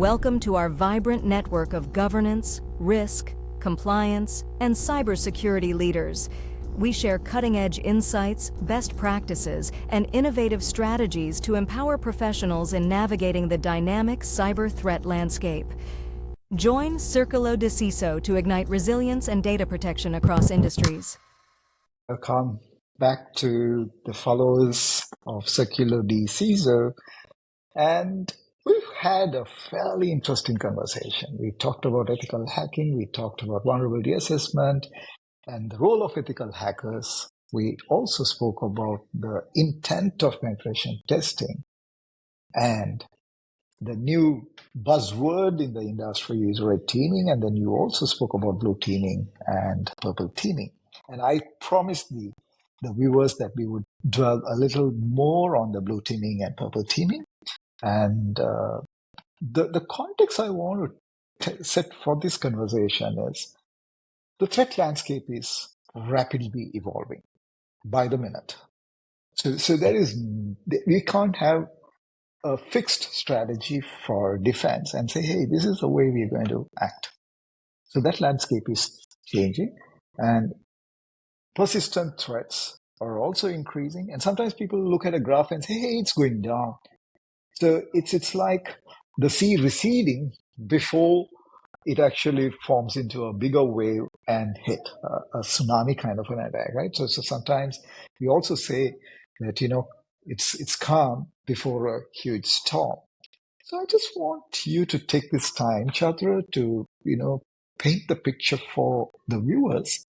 Welcome to our vibrant network of governance, risk, compliance, and cybersecurity leaders. We share cutting-edge insights, best practices, and innovative strategies to empower professionals in navigating the dynamic cyber threat landscape. Join Circulo de CISO to ignite resilience and data protection across industries. Welcome back to the followers of Circulo de CISO. And we've had a fairly interesting conversation. We talked about ethical hacking. We talked about vulnerability assessment and the role of ethical hackers. We also spoke about the intent of penetration testing. And the new buzzword in the industry is red teaming. And then you also spoke about blue teaming and purple teaming. And I promised the viewers that we would dwell a little more on the blue teaming and purple teaming. And the context I want to set for this conversation is the threat landscape is rapidly evolving by the minute. So we can't have a fixed strategy for defense and say, hey, this is the way we're going to act. So that landscape is changing, and persistent threats are also increasing. And sometimes people look at a graph and say, hey, it's going down. So it's like the sea receding before it actually forms into a bigger wave and hit a tsunami kind of an attack, right? So sometimes we also say that, it's calm before a huge storm. So I just want you to take this time, Chathura, to, paint the picture for the viewers.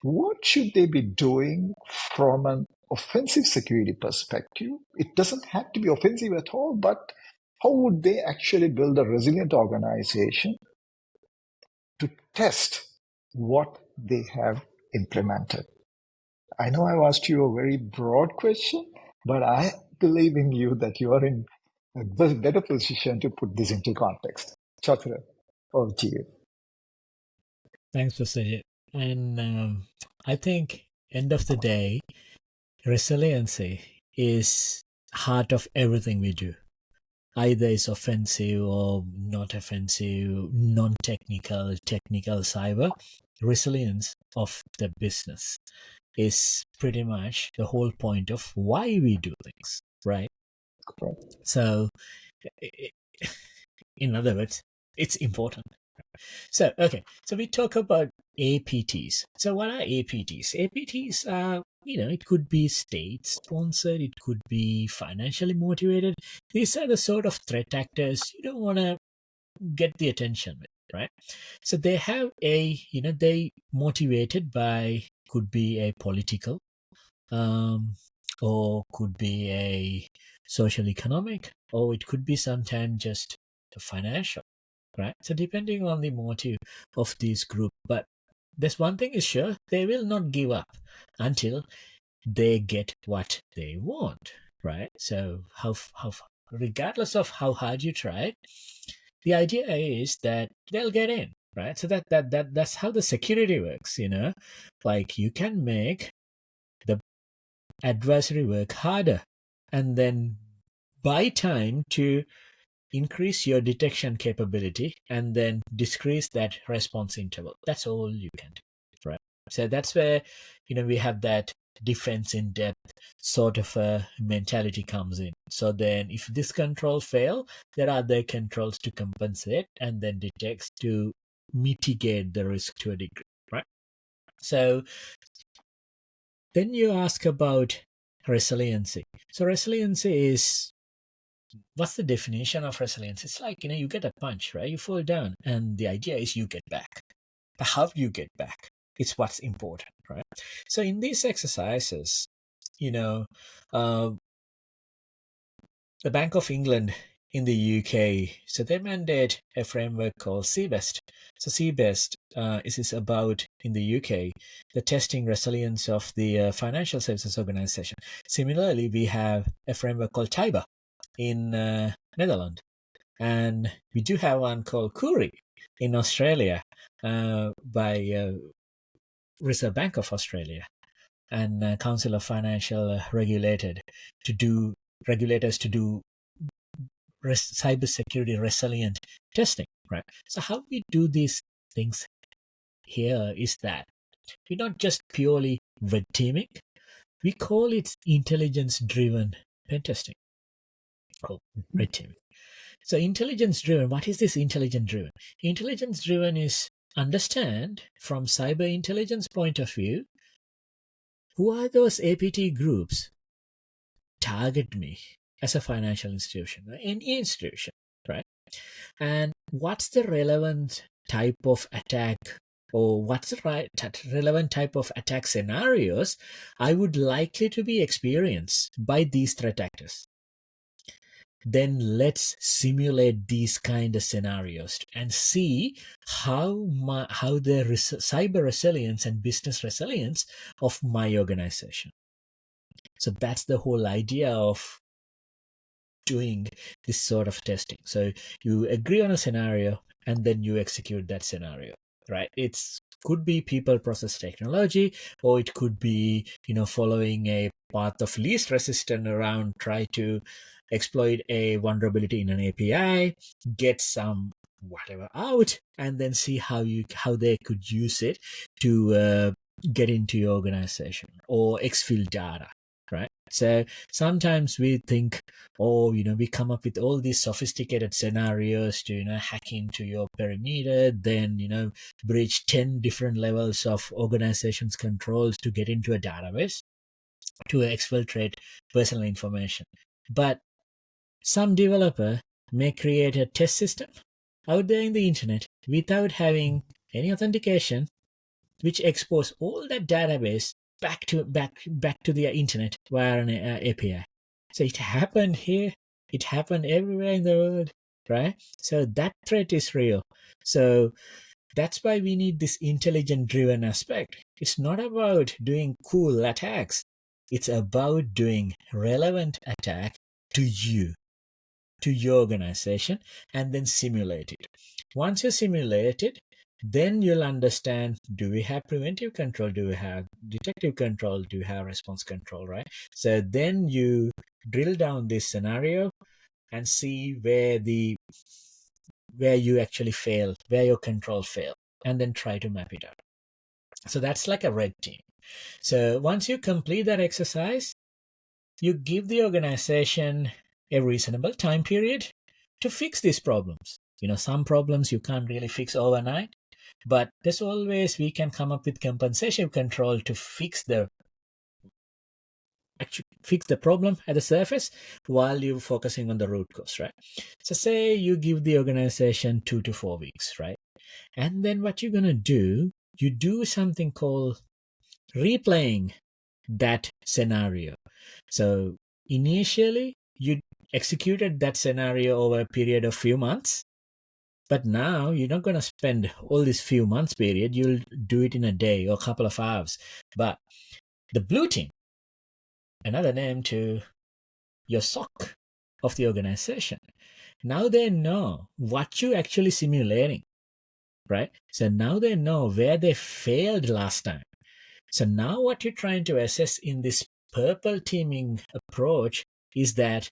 What should they be doing from an offensive security perspective? It doesn't have to be offensive at all, but how would they actually build a resilient organization to test what they have implemented? I know I've asked you a very broad question, but I believe in you that you are in a better position to put this into context. Chathura, over to you. Thanks, Sujit. And I think, end of the day, resiliency is heart of everything we do. Either it's offensive or not offensive, non-technical, technical cyber. Resilience of the business is pretty much the whole point of why we do things, right? So, in other words, it's important. So we talk about APTs. So what are APTs? APTs are, it could be state sponsored, it could be financially motivated. These are the sort of threat actors you don't want to get the attention with, right? So they have they motivated by, could be a political, or could be a social economic, or it could be sometimes just financial. Right. So depending on the motive of this group, but there's one thing is sure, they will not give up until they get what they want. Right. So how regardless of how hard you try, the idea is that they'll get in. Right. So that's how the security works. Like you can make the adversary work harder and then buy time to increase your detection capability and then decrease that response interval. That's all you can do, right? So that's where, we have that defense in depth sort of a mentality comes in. So then if this control fail, there are other controls to compensate and then detects to mitigate the risk to a degree, right? So then you ask about resiliency. So resiliency is, what's the definition of resilience? It's like, you get a punch, right? You fall down, and the idea is you get back. But how you get back? It's what's important, right? So in these exercises, the Bank of England in the UK, so they mandate a framework called CBEST. So CBEST is about, in the UK, the testing resilience of the financial services organization. Similarly, we have a framework called TIBA in Netherlands, and we do have one called CURI in Australia by Reserve Bank of Australia and Council of Financial Regulators to do cybersecurity resilient testing, right? So how we do these things here is that we're not just purely red teaming. We call it intelligence-driven pen testing. Oh, red teaming. So intelligence-driven, what is this intelligence-driven? Intelligence-driven is understand from cyber intelligence point of view, who are those APT groups target me as a financial institution, any institution, right? And what's the relevant type of attack, or what's the relevant type of attack scenarios I would likely to be experienced by these threat actors? Then let's simulate these kind of scenarios and see how the cyber resilience and business resilience of my organization. So that's the whole idea of doing this sort of testing. So you agree on a scenario and then you execute that scenario, right? It's could be people, process, technology, or it could be, following a path of least resistance around, try to exploit a vulnerability in an API, get some whatever out, and then see how they could use it to get into your organization, or exfil data, right? So sometimes we think, we come up with all these sophisticated scenarios to, hack into your perimeter, then, breach 10 different levels of organization's controls to get into a database to exfiltrate personal information. But some developer may create a test system out there in the internet without having any authentication, which expose all that database back to the internet via an API. So it happened here, it happened everywhere in the world, right? So that threat is real. So that's why we need this intelligent-driven aspect. It's not about doing cool attacks. It's about doing relevant attack to you, to your organization, and then simulate it. Once you simulate it, then you'll understand, do we have preventive control? Do we have detective control? Do we have response control, right? So then you drill down this scenario and see where you actually fail, where your control failed, and then try to map it out. So that's like a red team. So once you complete that exercise, you give the organization a reasonable time period to fix these problems. Some problems you can't really fix overnight, but there's always, we can come up with compensation control to fix the problem at the surface while you're focusing on the root cause, right? So say you give the organization 2 to 4 weeks, right? And then what you're going to do, you do something called replaying that scenario. So initially you executed that scenario over a period of few months, but now you're not going to spend all this few months period. You'll do it in a day or a couple of hours. But the blue team, another name to your SOC of the organization, now they know what you're actually simulating, right? So now they know where they failed last time. So now what you're trying to assess in this purple teaming approach is that,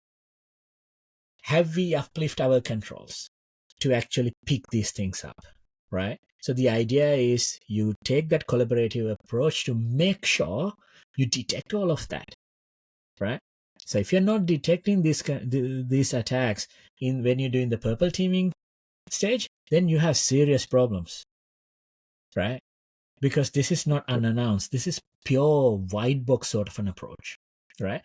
have we uplift our controls to actually pick these things up, right? So the idea is you take that collaborative approach to make sure you detect all of that, right? So if you're not detecting these attacks when you're doing the purple teaming stage, then you have serious problems, right? Because this is not unannounced. This is pure white box sort of an approach, right?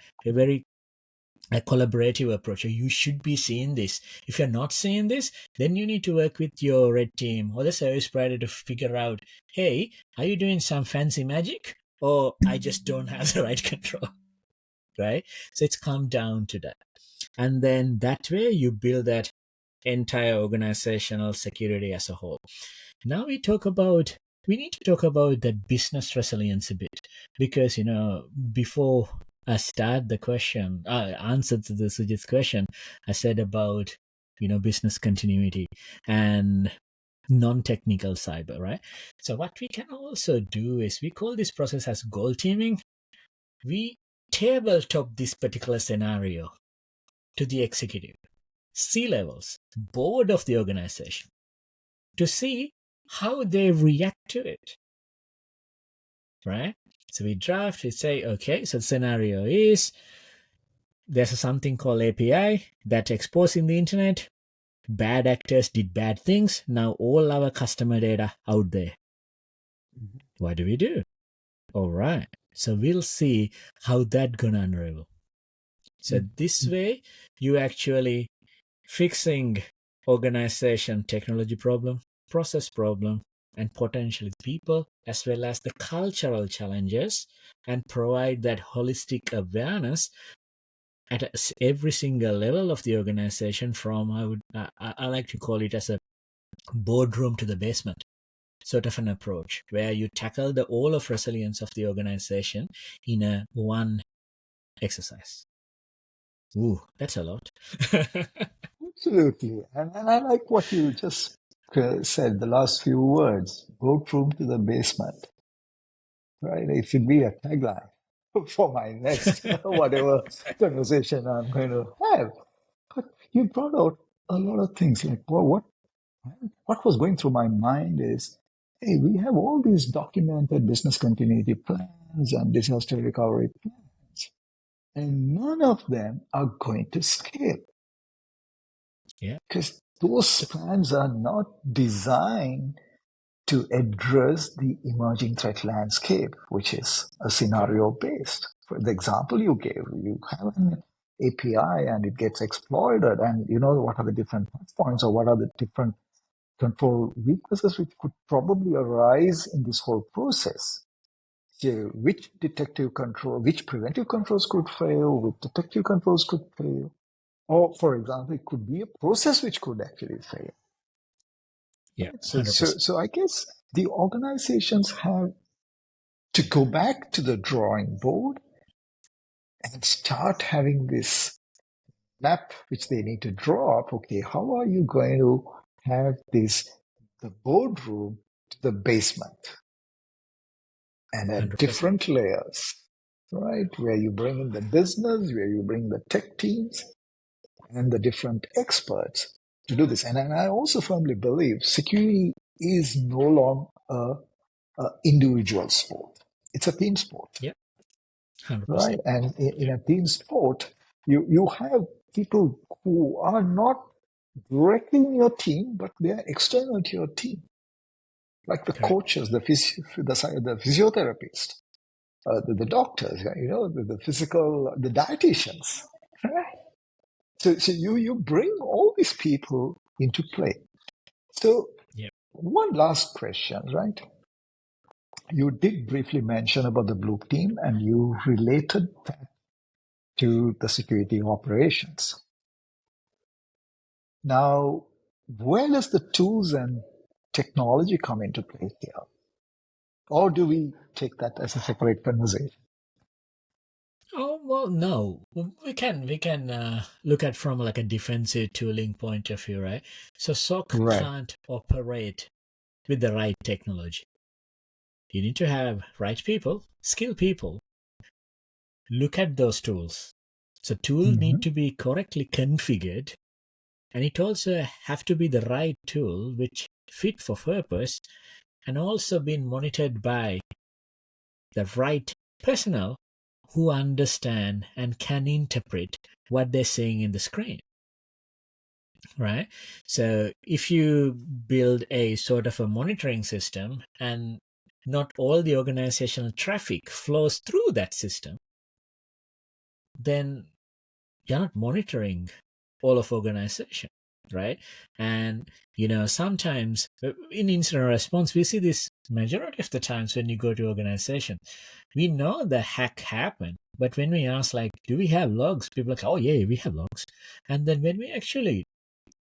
A collaborative approach. You should be seeing this. If you're not seeing this, then you need to work with your red team or the service provider to figure out, hey, are you doing some fancy magic, or I just don't have the right control, right? So it's come down to that. And then that way you build that entire organizational security as a whole. Now we need to talk about the business resilience a bit, because, before I start the question, answer to the Sujit's question, I said about, business continuity and non-technical cyber, right? So what we can also do is, we call this process as goal teaming. We tabletop this particular scenario to the executive. C-levels, board of the organization, to see how they react to it, right? So we draft, we say, okay, so the scenario is there's something called API that exposed in the internet. Bad actors did bad things. Now all our customer data out there. What do we do? All right. So we'll see how that gonna unravel. So this way, you actually fixing organization technology problem, process problem, and potentially people, as well as the cultural challenges, and provide that holistic awareness at every single level of the organization. From I like to call it as a boardroom to the basement sort of an approach, where you tackle the all of resilience of the organization in a one exercise. Ooh, that's a lot. Absolutely. And I like what you just said, the last few words, boardroom to the basement, right? It should be a tagline for my next whatever conversation I'm going to have. But you brought out a lot of things like what was going through my mind is, hey, we have all these documented business continuity plans and disaster recovery plans, and none of them are going to scale. Yeah. Because those plans are not designed to address the emerging threat landscape, which is a scenario based. For the example you gave, you have an API and it gets exploited, and you know what are the different points or what are the different control weaknesses which could probably arise in this whole process. So which preventive controls could fail, which detective controls could fail, or for example, it could be a process which could actually fail. Yeah, So I guess the organizations have to go back to the drawing board and start having this map which they need to draw up. Okay, how are you going to have the boardroom to the basement? And at 100%. different layers, right? Where you bring in the business, where you bring the tech teams and the different experts to do this. And I also firmly believe security is no longer an individual sport. It's a team sport. Yeah, 100%. Right? And in a team sport, you have people who are not directly in your team, but they are external to your team. Like the Correct. coaches, the physiotherapists, the doctors, the physical, the dietitians. Right? So you bring all these people into play. So Yep. one last question, right? You did briefly mention about the blue team and you related that to the security operations. Now, where does the tools and technology come into play here? Or do we take that as a separate conversation? Oh, well, no. We can look at from like a defensive tooling point of view, right? So SOC Right. can't operate with the right technology. You need to have right people, skilled people. Look at those tools. So tools need to be correctly configured, and it also have to be the right tool which fit for purpose and also been monitored by the right personnel who understand and can interpret what they're seeing in the screen. Right? So if you build a sort of a monitoring system and not all the organizational traffic flows through that system, then you're not monitoring all of organization, right? And sometimes in incident response, we see this majority of the times when you go to organization, we know the hack happened, but when we ask like, do we have logs? People are like, oh yeah, we have logs. And then when we actually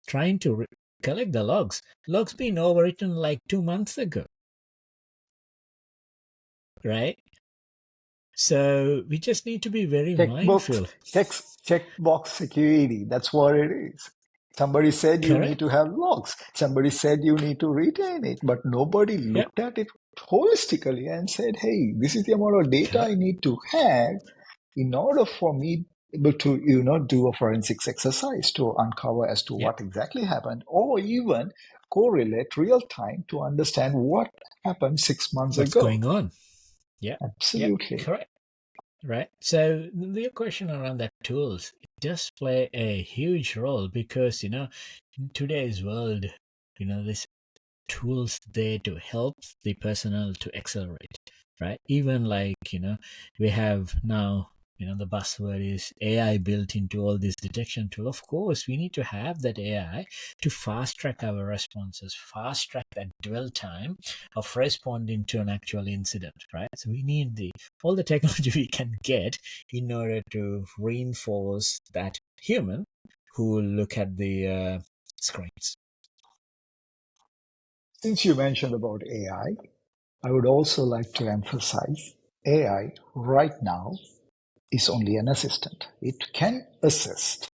trying to collect the logs been overwritten like 2 months ago, right? So we just need to be very mindful. Checkbox security. That's what it is. Somebody said you need to have logs. Somebody said you need to retain it, but nobody looked at it holistically and said, hey, this is the amount of data I need to have in order for me able to, do a forensics exercise to uncover as to Yeah. what exactly happened, or even correlate real time to understand what happened 6 months What's ago. going on? Yeah. Yeah. Absolutely. Correct. Right. So the question around that tools, it does play a huge role because, in today's world, this tools there to help the personnel to accelerate, right? Even like, we have now, the buzzword is AI built into all this detection tool. Of course, we need to have that AI to fast track our responses, fast track that dwell time of responding to an actual incident, right? So we need all the technology we can get in order to reinforce that human who will look at the screens. Since you mentioned about AI, I would also like to emphasize AI right now is only an assistant. It can assist.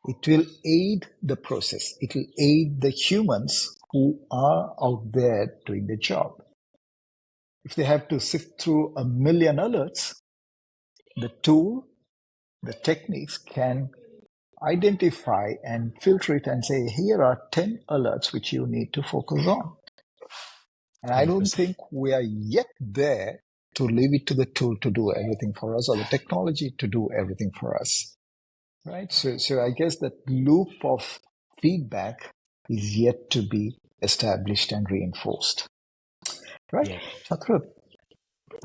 It will aid the process. It will aid the humans who are out there doing the job. If they have to sift through 1,000,000 alerts, the tool, the techniques can identify and filter it and say, here are 10 alerts which you need to focus on. And I don't 100%. think we are yet there to leave it to the tool to do everything for us or the technology to do everything for us. Right? So I guess that loop of feedback is yet to be established and reinforced. Right? Yeah. Chathura,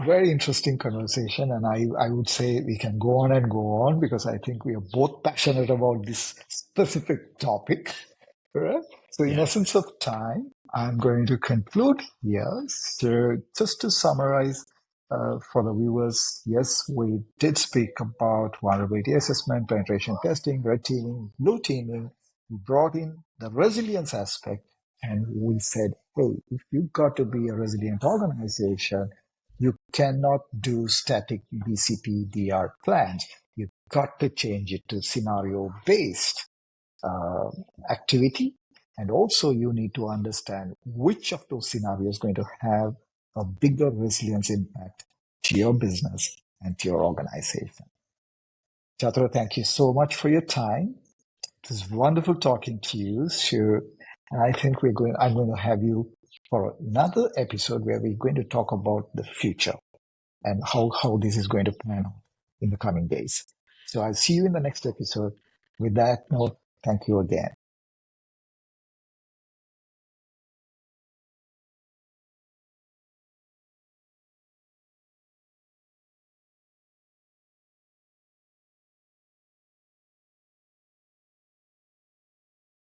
very interesting conversation. And I would say we can go on and go on because I think we are both passionate about this specific topic. Right? So in Yeah. essence of time, I'm going to conclude here. So just to summarize for the viewers, yes, we did speak about vulnerability assessment, penetration testing, red teaming, blue teaming. We brought in the resilience aspect and we said, hey, if you've got to be a resilient organization, you cannot do static BCP DR plans. You've got to change it to scenario-based activity. And also you need to understand which of those scenarios is going to have a bigger resilience impact to your business and to your organization. Chathura, thank you so much for your time. It was wonderful talking to you. Sure. And I think I'm going to have you for another episode where we're going to talk about the future and how this is going to pan out in the coming days. So I'll see you in the next episode. With that note, thank you again.